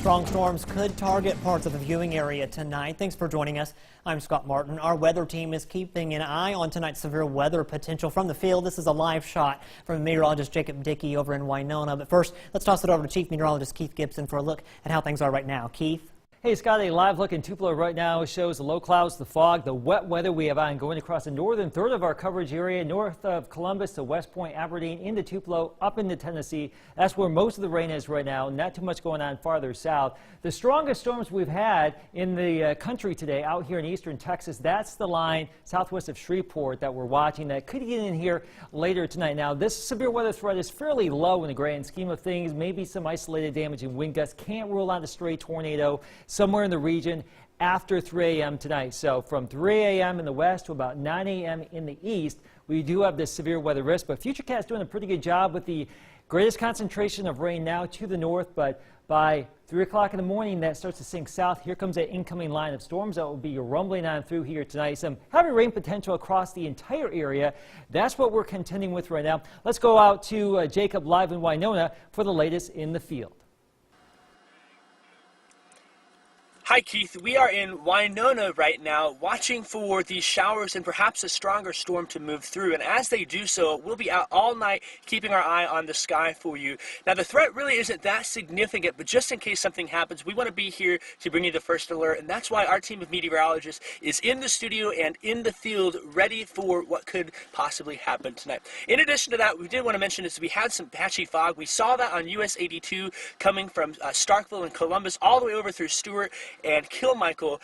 Strong storms could target parts of the viewing area tonight. Thanks for joining us. I'm Scott Martin. Our weather team is keeping an eye on tonight's severe weather potential from the field. This is a live shot from meteorologist Jacob Dickey over in Winona. But first, let's toss it over to Chief Meteorologist Keith Gibson for a look at how things are right now. Keith? Hey Scott, a live look in Tupelo right now shows the low clouds, the fog, the wet weather we have ongoing across the northern third of our coverage area, north of Columbus to West Point, Aberdeen, into Tupelo, up into Tennessee. That's where most of the rain is right now. Not too much going on farther south. The strongest storms we've had in the country today out here in eastern Texas, that's the line southwest of Shreveport that we're watching that could get in here later tonight. Now, this severe weather threat is fairly low in the grand scheme of things. Maybe some isolated damage and wind gusts. Can't rule out a stray tornado somewhere in the region after 3 a.m. tonight. So from 3 a.m. in the west to about 9 a.m. in the east, we do have this severe weather risk. But FutureCast doing a pretty good job with the greatest concentration of rain now to the north. But by 3 o'clock in the morning, that starts to sink south. Here comes that incoming line of storms that will be rumbling on through here tonight. Some heavy rain potential across the entire area. That's what we're contending with right now. Let's go out to Jacob live in Winona for the latest in the field. Hi Keith, we are in Winona right now watching for these showers and perhaps a stronger storm to move through, and as they do so, we'll be out all night keeping our eye on the sky for you. Now the threat really isn't that significant, but just in case something happens, we want to be here to bring you the first alert, and that's why our team of meteorologists is in the studio and in the field ready for what could possibly happen tonight. In addition to that, we did want to mention is we had some patchy fog. We saw that on US 82 coming from Starkville and Columbus all the way over through Stewart and Kilmichael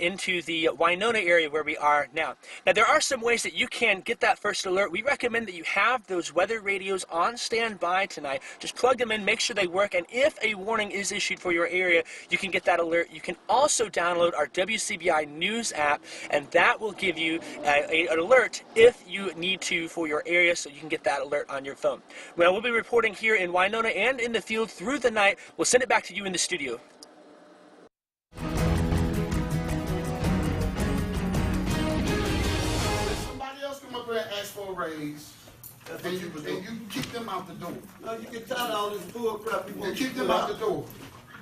into the Winona area where we are now. Now there are some ways that you can get that first alert. We recommend that you have those weather radios on standby tonight. Just plug them in, make sure they work, and if a warning is issued for your area, you can get that alert. You can also download our WCBI News app, and that will give you an alert if you need to for your area, so you can get that alert on your phone. Well, we'll be reporting here in Winona and in the field through the night. We'll send it back to you in the studio. And ask for a raise, and you keep them out the door. No, you get tired of all this bull crap. You keep them out the door.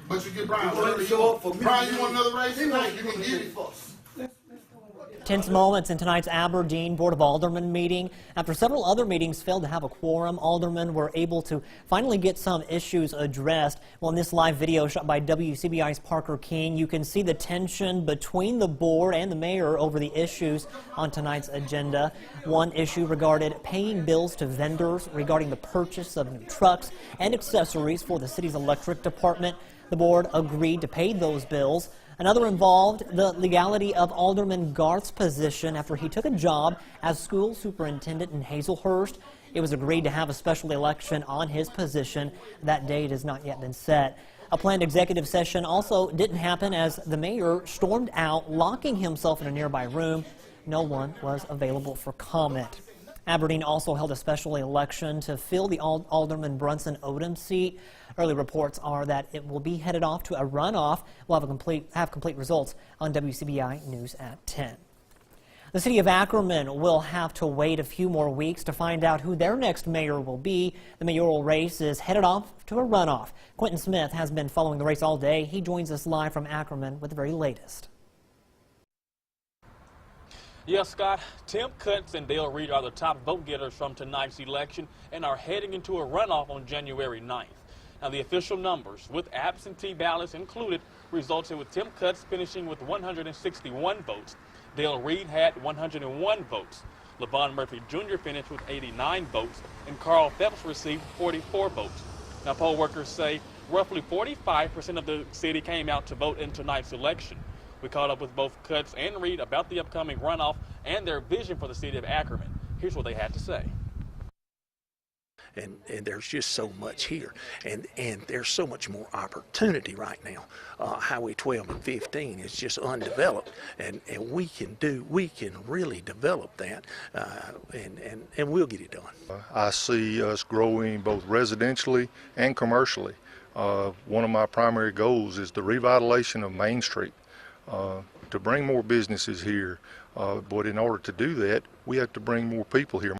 But you get Brian. You show up for me. Brian, you want another raise tonight? You can get it. Tense moments in tonight's Aberdeen Board of Aldermen meeting. After several other meetings failed to have a quorum, aldermen were able to finally get some issues addressed. Well, in this live video shot by WCBI's Parker King, you can see the tension between the board and the mayor over the issues on tonight's agenda. One issue regarded paying bills to vendors regarding the purchase of new trucks and accessories for the city's electric department. The board agreed to pay those bills. Another involved the legality of Alderman Garth's position after he took a job as school superintendent in Hazelhurst. It was agreed to have a special election on his position. That date has not yet been set. A planned executive session also didn't happen as the mayor stormed out, locking himself in a nearby room. No one was available for comment. Aberdeen also held a special election to fill the Alderman Brunson Odom seat. Early reports are that it will be headed off to a runoff. We'll have complete results on WCBI News at 10. The city of Ackerman will have to wait a few more weeks to find out who their next mayor will be. The mayoral race is headed off to a runoff. Quentin Smith has been following the race all day. He joins us live from Ackerman with the very latest. Yes, Scott, Tim Kutz and Dale Reed are the top vote getters from tonight's election and are heading into a runoff on January 9th. Now, the official numbers, with absentee ballots included, resulted with Tim Kutz finishing with 161 votes. Dale Reed had 101 votes. LaVon Murphy Jr. finished with 89 votes, and Carl Phelps received 44 votes. Now, poll workers say roughly 45% of the city came out to vote in tonight's election. We caught up with both Kutz and Reed about the upcoming runoff and their vision for the city of Ackerman. Here's what they had to say. And there's just so much here, and there's so much more opportunity right now. Highway 12 and 15 is just undeveloped, and we can really develop that, and we'll get it done. I see us growing both residentially and commercially. One of my primary goals is the revitalization of Main Street. To bring more businesses here, but in order to do that, we have to bring more people here.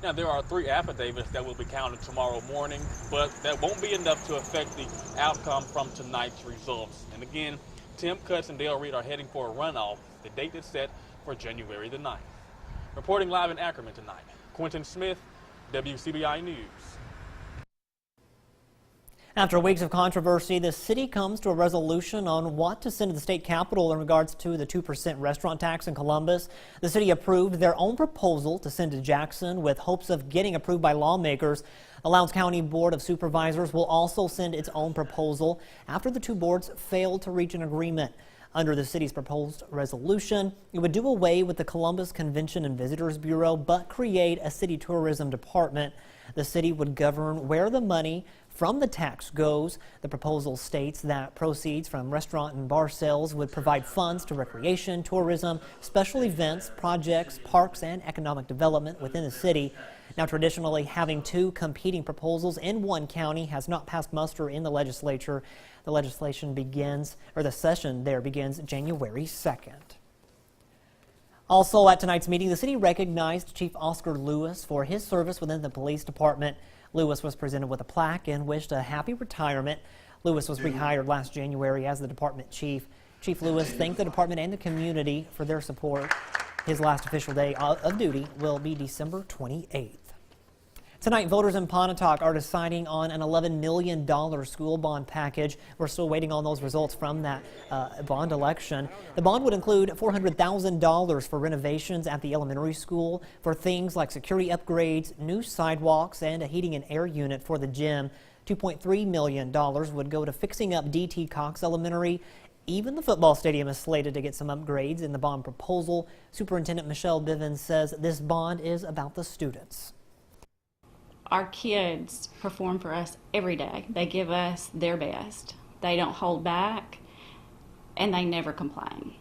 Now, there are 3 affidavits that will be counted tomorrow morning, but that won't be enough to affect the outcome from tonight's results. And again, Tim Cutts and Dale Reed are heading for a runoff. The date is set for January the 9th. Reporting live in Ackerman tonight, Quentin Smith, WCBI News. After weeks of controversy, the city comes to a resolution on what to send to the state capitol in regards to the 2% restaurant tax in Columbus. The city approved their own proposal to send to Jackson with hopes of getting approved by lawmakers. The Lowndes County Board of Supervisors will also send its own proposal after the 2 boards failed to reach an agreement. Under the city's proposed resolution, it would do away with the Columbus Convention and Visitors Bureau but create a city tourism department. The city would govern where the money from the tax goes. The proposal states that proceeds from restaurant and bar sales would provide funds to recreation, tourism, special events, projects, parks, and economic development within the city. Now, traditionally, having 2 competing proposals in one county has not passed muster in the legislature. The session there begins January 2nd. Also at tonight's meeting, the city recognized Chief Oscar Lewis for his service within the police department. Lewis was presented with a plaque and wished a happy retirement. Lewis was rehired last January as the department chief. Chief Lewis thanked the department and the community for their support. His last official day of duty will be December 28th. Tonight, voters in Pontotoc are deciding on an $11 million school bond package. We're still waiting on those results from that bond election. The bond would include $400,000 for renovations at the elementary school for things like security upgrades, new sidewalks, and a heating and air unit for the gym. $2.3 million would go to fixing up D.T. Cox Elementary. Even the football stadium is slated to get some upgrades in the bond proposal. Superintendent Michelle Bivens says this bond is about the students. Our kids perform for us every day. They give us their best. They don't hold back, and they never complain.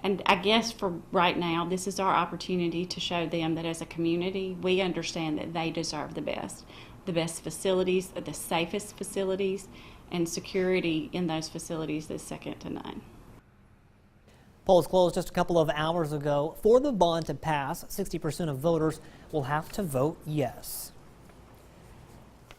And I guess for right now, this is our opportunity to show them that as a community, we understand that they deserve the best facilities, the safest facilities, and security in those facilities is second to none. Polls closed just a couple of hours ago. For the bond to pass, 60% of voters will have to vote yes.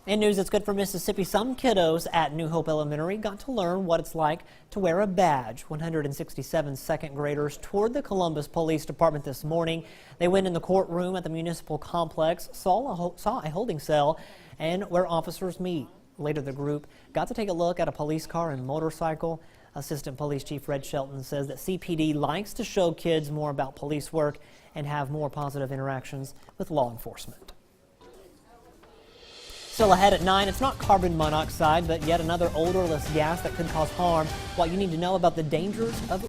In news that's good for Mississippi, some kiddos at New Hope Elementary got to learn what it's like to wear a badge. 167 second graders toured the Columbus Police Department this morning. They went in the courtroom at the municipal complex, saw a holding cell, and where officers meet. Later, the group got to take a look at a police car and motorcycle. Assistant Police Chief Red Shelton says that CPD likes to show kids more about police work and have more positive interactions with law enforcement. Still ahead at 9, it's not carbon monoxide, but yet another odorless gas that could cause harm. What you need to know about the dangers of